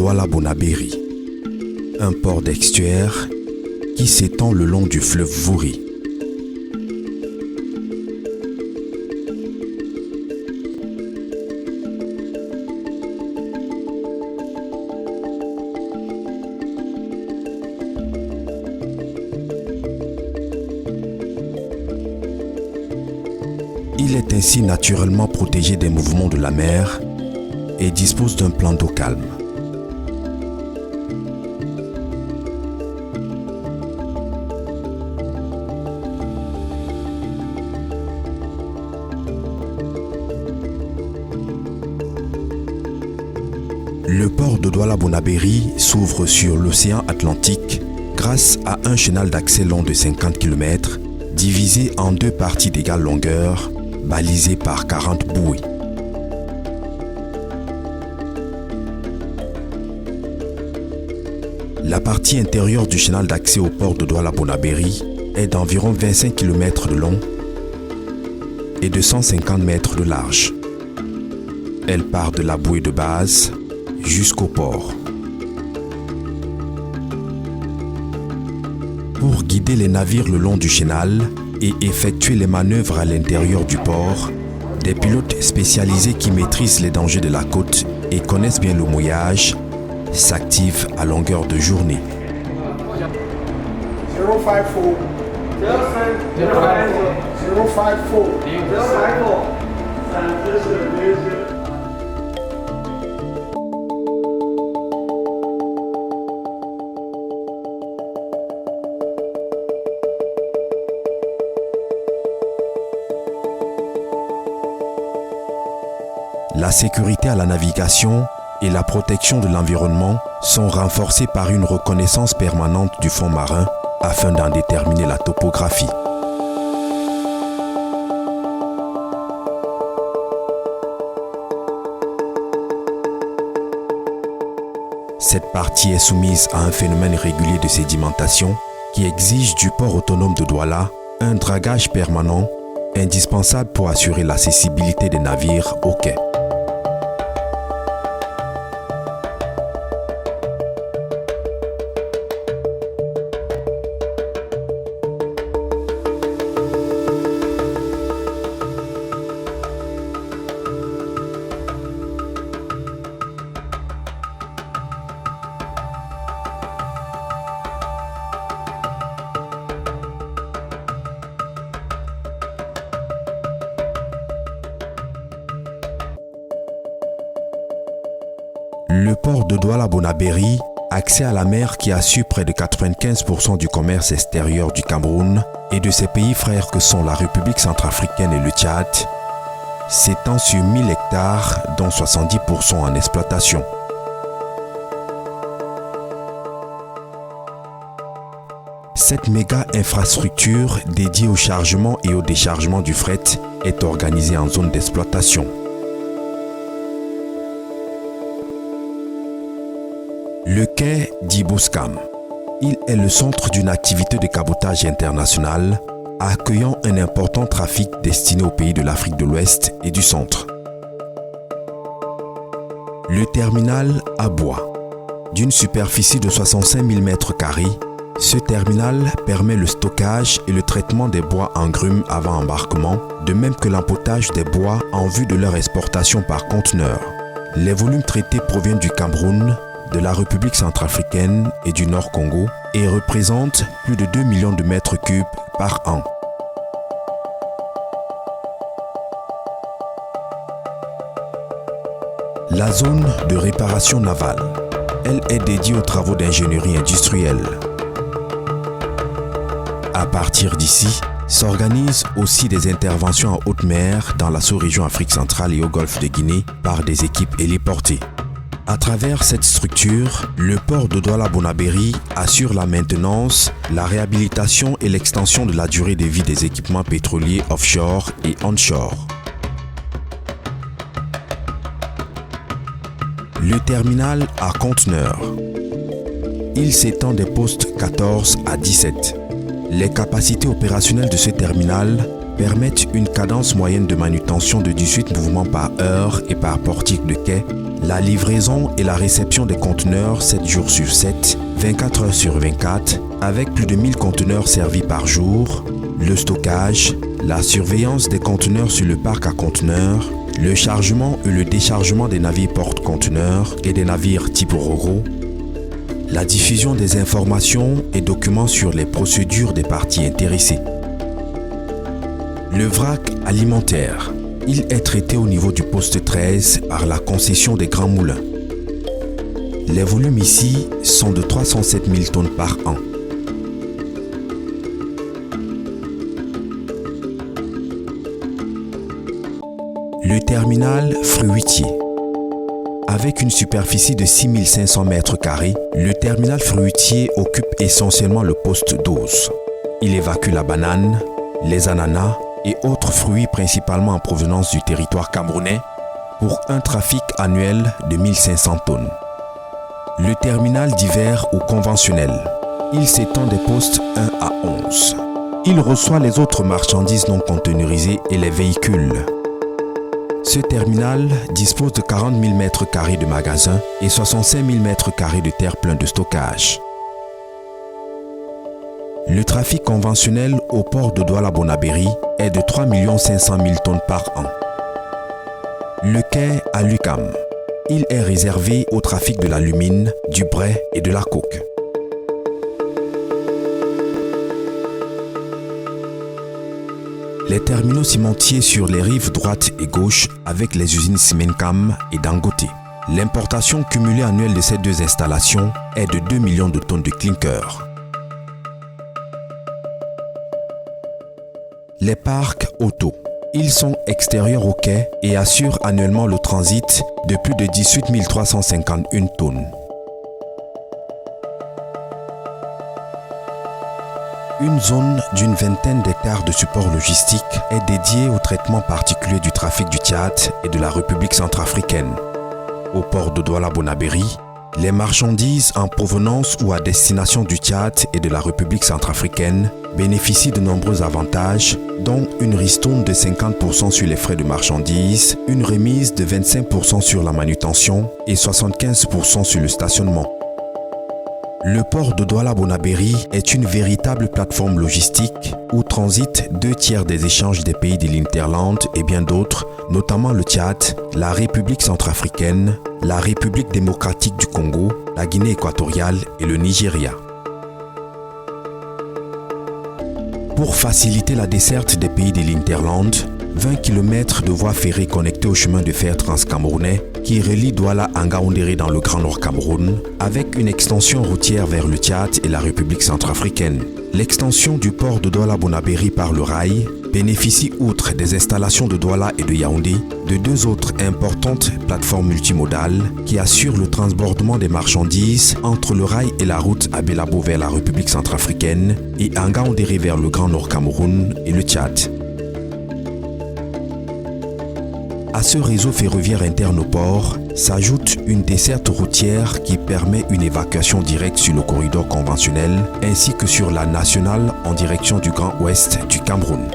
Douala-Bonabéry, un port d'estuaire qui s'étend le long du fleuve Vouri. Il est ainsi naturellement protégé des mouvements de la mer et dispose d'un plan d'eau calme. Le port de Douala-Bonabéry s'ouvre sur l'océan Atlantique grâce à un chenal d'accès long de 50 km, divisé en deux parties d'égale longueur, balisées par 40 bouées. La partie intérieure du chenal d'accès au port de Douala-Bonabéry est d'environ 25 km de long et de 150 mètres de large. Elle part de la bouée de base jusqu'au port. Pour guider les navires le long du chenal et effectuer les manœuvres à l'intérieur du port, des pilotes spécialisés qui maîtrisent les dangers de la côte et connaissent bien le mouillage s'activent à longueur de journée. 054. La sécurité à la navigation et la protection de l'environnement sont renforcées par une reconnaissance permanente du fond marin afin d'en déterminer la topographie. Cette partie est soumise à un phénomène régulier de sédimentation qui exige du port autonome de Douala un dragage permanent indispensable pour assurer l'accessibilité des navires au quai. Le port de Douala-Bonabéry, accès à la mer qui assure près de 95% du commerce extérieur du Cameroun et de ses pays frères que sont la République centrafricaine et le Tchad, s'étend sur 1000 hectares dont 70% en exploitation. Cette méga infrastructure dédiée au chargement et au déchargement du fret est organisée en zone d'exploitation. Le quai d'Ibouskam. Il est le centre d'une activité de cabotage internationale accueillant un important trafic destiné aux pays de l'Afrique de l'Ouest et du Centre. Le terminal à bois. D'une superficie de 65 000 m², ce terminal permet le stockage et le traitement des bois en grumes avant embarquement, de même que l'empotage des bois en vue de leur exportation par conteneur. Les volumes traités proviennent du Cameroun, de la République centrafricaine et du Nord Congo et représentent plus de 2 millions de mètres cubes par an. La zone de réparation navale, elle est dédiée aux travaux d'ingénierie industrielle. À partir d'ici, s'organisent aussi des interventions en haute mer dans la sous-région Afrique centrale et au golfe de Guinée par des équipes héliportées. À travers cette structure, le port de Douala-Bonabéry assure la maintenance, la réhabilitation et l'extension de la durée de vie des équipements pétroliers offshore et onshore. Le terminal à conteneurs. Il s'étend des postes 14 à 17. Les capacités opérationnelles de ce terminal permettent une cadence moyenne de manutention de 18 mouvements par heure et par portique de quai, La livraison et la réception des conteneurs 7 jours sur 7, 24 heures sur 24, avec plus de 1000 conteneurs servis par jour, le stockage, la surveillance des conteneurs sur le parc à conteneurs, le chargement et le déchargement des navires porte-conteneurs et des navires type Ro-Ro, la diffusion des informations et documents sur les procédures des parties intéressées. Le vrac alimentaire. Il est traité au niveau du poste 13 par la concession des Grands Moulins. Les volumes ici sont de 307 000 tonnes par an. Le terminal fruitier. Avec une superficie de 6500 m², le terminal fruitier occupe essentiellement le poste 12. Il évacue la banane, les ananas et autres fruits principalement en provenance du territoire camerounais pour un trafic annuel de 1500 tonnes. Le terminal divers ou conventionnel. Il s'étend des postes 1 à 11. Il reçoit les autres marchandises non conteneurisées et les véhicules. Ce terminal dispose de 40 000 m² de magasins et 65 000 m² de terre-plein de stockage. Le trafic conventionnel au port de Douala-Bonabéry est de 3 500 000 tonnes par an. Le quai à l'UQAM. Il est réservé au trafic de l'alumine, du brai et de la coke. Les terminaux cimentiers sur les rives droite et gauche avec les usines Simencam et Dangote. L'importation cumulée annuelle de ces deux installations est de 2 millions de tonnes de clinker. Les parcs auto. Ils sont extérieurs au quai et assurent annuellement le transit de plus de 18 351 tonnes. Une zone d'une vingtaine d'hectares de support logistique est dédiée au traitement particulier du trafic du Tchad et de la République centrafricaine. Au port de Douala-Bonabéry, les marchandises en provenance ou à destination du Tchad et de la République centrafricaine bénéficient de nombreux avantages, dont une ristourne de 50% sur les frais de marchandises, une remise de 25% sur la manutention et 75% sur le stationnement. Le port de Douala-Bonabéry est une véritable plateforme logistique où transitent 2/3 des échanges des pays de l'Hinterland et bien d'autres, notamment le Tchad, la République centrafricaine, la République démocratique du Congo, la Guinée équatoriale et le Nigeria. Pour faciliter la desserte des pays de l'Hinterland, 20 km de voies ferrées connectées au chemin de fer transcamerounais qui relie Douala à Ngaoundéré dans le Grand Nord Cameroun, avec une extension routière vers le Tchad et la République centrafricaine. L'extension du port de Douala-Bonabéry par le rail bénéficie, outre des installations de Douala et de Yaoundé, de deux autres importantes plateformes multimodales qui assurent le transbordement des marchandises entre le rail et la route à Belabo vers la République centrafricaine et à Ngaoundéré vers le Grand Nord Cameroun et le Tchad. À ce réseau ferroviaire interne au port s'ajoute une desserte routière qui permet une évacuation directe sur le corridor conventionnel ainsi que sur la nationale en direction du Grand Ouest du Cameroun.